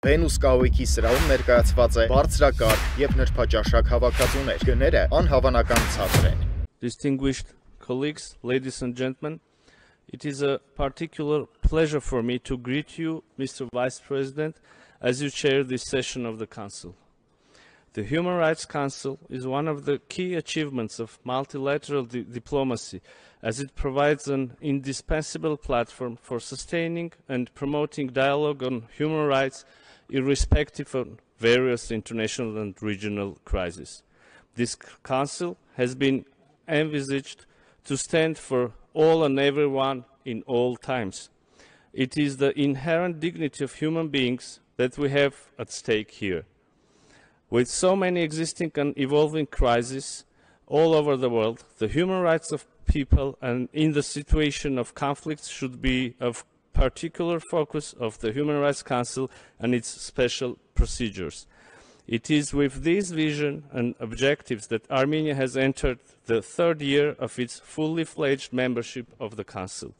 Վենուս կահույքի սրահում ներկայացված է բարձրակարգ եւ նրբաճաշակ հավաքածուներ։ Գները անհավանական ցածր են։ Distinguished colleagues, ladies and gentlemen, it is a particular pleasure for me to greet you, Mr. Vice President, as you chair this session of the Council. The Human Rights Council is one of the key achievements of multilateral diplomacy, as it provides an indispensable platform for sustaining and promoting dialogue on human rights irrespective of various international and regional crises. This Council has been envisaged to stand for all and everyone in all times. It is the inherent dignity of human beings that we have at stake here. With so many existing and evolving crises all over the world, the human rights of people and in the situation of conflicts should be of particular focus of the Human Rights Council and its special procedures. It is with this vision and objectives that Armenia has entered the third year of its fully fledged membership of the Council.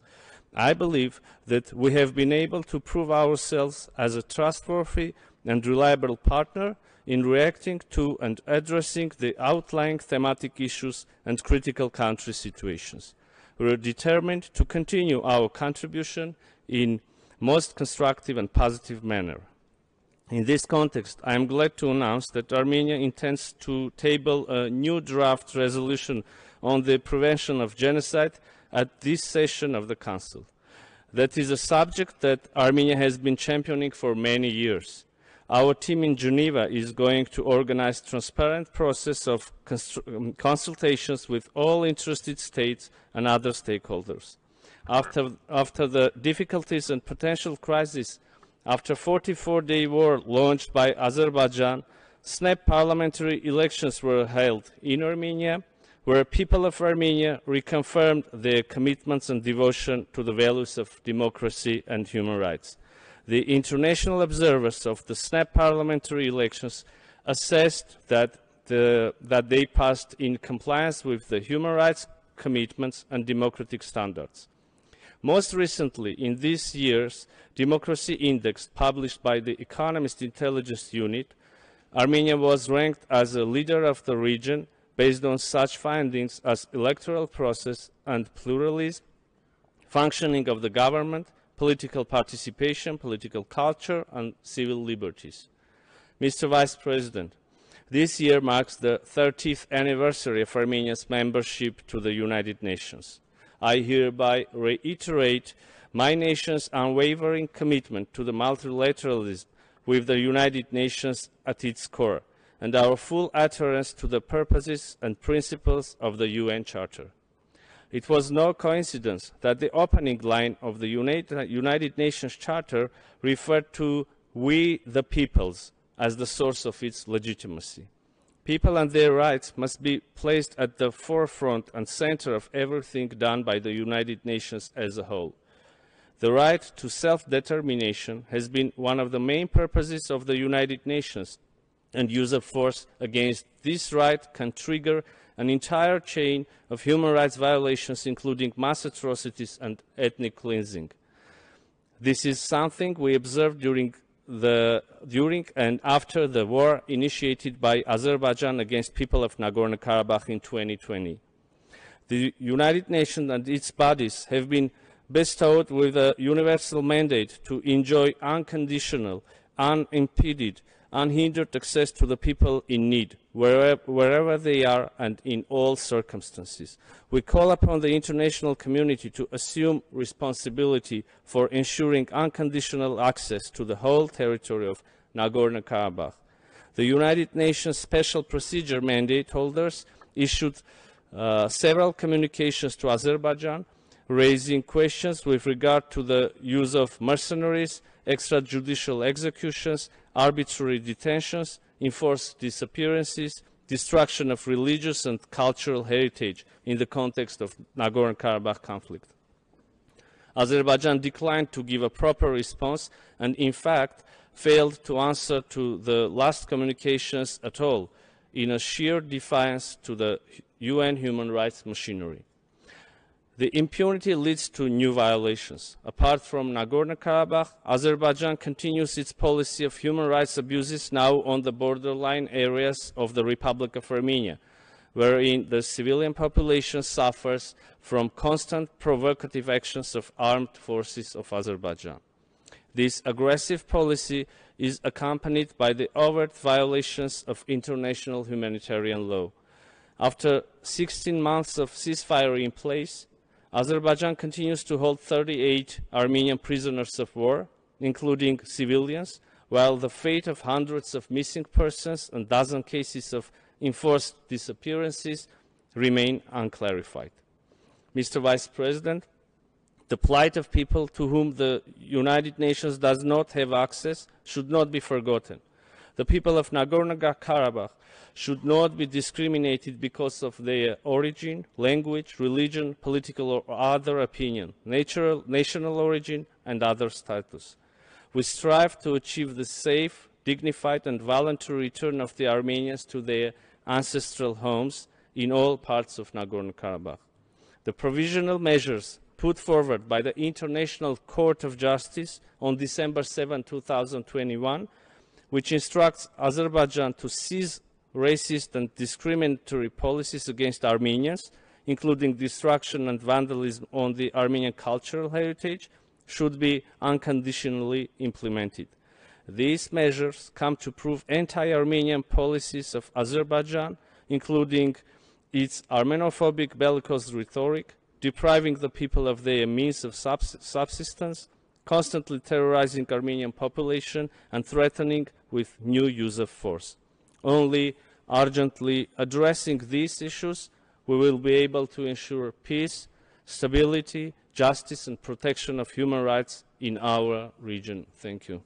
I believe that we have been able to prove ourselves as a trustworthy and reliable partner in reacting to and addressing the outlying thematic issues and critical country situations. We are determined to continue our contribution in most constructive and positive manner. In this context, I am glad to announce that Armenia intends to table a new draft resolution on the prevention of genocide at this session of the Council. That is a subject that Armenia has been championing for many years. Our team in Geneva is going to organize a transparent process of consultations with all interested states and other stakeholders. After the difficulties and potential crises after 44-day war launched by Azerbaijan, snap parliamentary elections were held in Armenia, where people of Armenia reconfirmed their commitments and devotion to the values of democracy and human rights. The international observers of the snap parliamentary elections assessed that they passed in compliance with the human rights commitments and democratic standards. Most recently, in this year's Democracy Index published by the Economist Intelligence Unit, Armenia was ranked as a leader of the region based on such findings as electoral process and pluralism, functioning of the government, political participation, political culture, and civil liberties. Mr. Vice President, this year marks the 30th anniversary of Armenia's membership to the United Nations. I hereby reiterate my nation's unwavering commitment to the multilateralism with the United Nations at its core, and our full adherence to the purposes and principles of the UN Charter. It was no coincidence that the opening line of the United Nations Charter referred to "we the peoples" as the source of its legitimacy. People and their rights must be placed at the forefront and center of everything done by the United Nations as a whole. The right to self-determination has been one of the main purposes of the United Nations, and use of force against this right can trigger an entire chain of human rights violations, including mass atrocities and ethnic cleansing. This is something we observed during and after the war initiated by Azerbaijan against people of Nagorno-Karabakh in 2020. The United Nations and its bodies have been bestowed with a universal mandate to enjoy unconditional, unimpeded, unhindered access to the people in need, wherever they are and in all circumstances. We call upon the international community to assume responsibility for ensuring unconditional access to the whole territory of Nagorno-Karabakh. The United Nations Special Procedure Mandate holders issued several communications to Azerbaijan, raising questions with regard to the use of mercenaries, extrajudicial executions, arbitrary detentions, enforced disappearances, destruction of religious and cultural heritage in the context of Nagorno-Karabakh conflict. Azerbaijan declined to give a proper response and, in fact, failed to answer to the last communications at all, in a sheer defiance to the UN human rights machinery. The impunity leads to new violations. Apart from Nagorno-Karabakh, Azerbaijan continues its policy of human rights abuses now on the borderline areas of the Republic of Armenia, wherein the civilian population suffers from constant provocative actions of armed forces of Azerbaijan. This aggressive policy is accompanied by the overt violations of international humanitarian law. After 16 months of ceasefire in place, Azerbaijan continues to hold 38 Armenian prisoners of war, including civilians, while the fate of hundreds of missing persons and dozen cases of enforced disappearances remain unclarified. Mr. Vice President, the plight of people to whom the United Nations does not have access should not be forgotten. The people of Nagorno-Karabakh should not be discriminated because of their origin, language, religion, political or other opinion, national origin, and other status. We strive to achieve the safe, dignified, and voluntary return of the Armenians to their ancestral homes in all parts of Nagorno-Karabakh. The provisional measures put forward by the International Court of Justice on December 7, 2021, which instructs Azerbaijan to cease racist and discriminatory policies against Armenians, including destruction and vandalism on the Armenian cultural heritage, should be unconditionally implemented. These measures come to prove anti-Armenian policies of Azerbaijan, including its Armenophobic bellicose rhetoric, depriving the people of their means of subsistence, constantly terrorizing Armenian population, and threatening with new use of force. Only urgently addressing these issues, we will be able to ensure peace, stability, justice, and protection of human rights in our region. Thank you.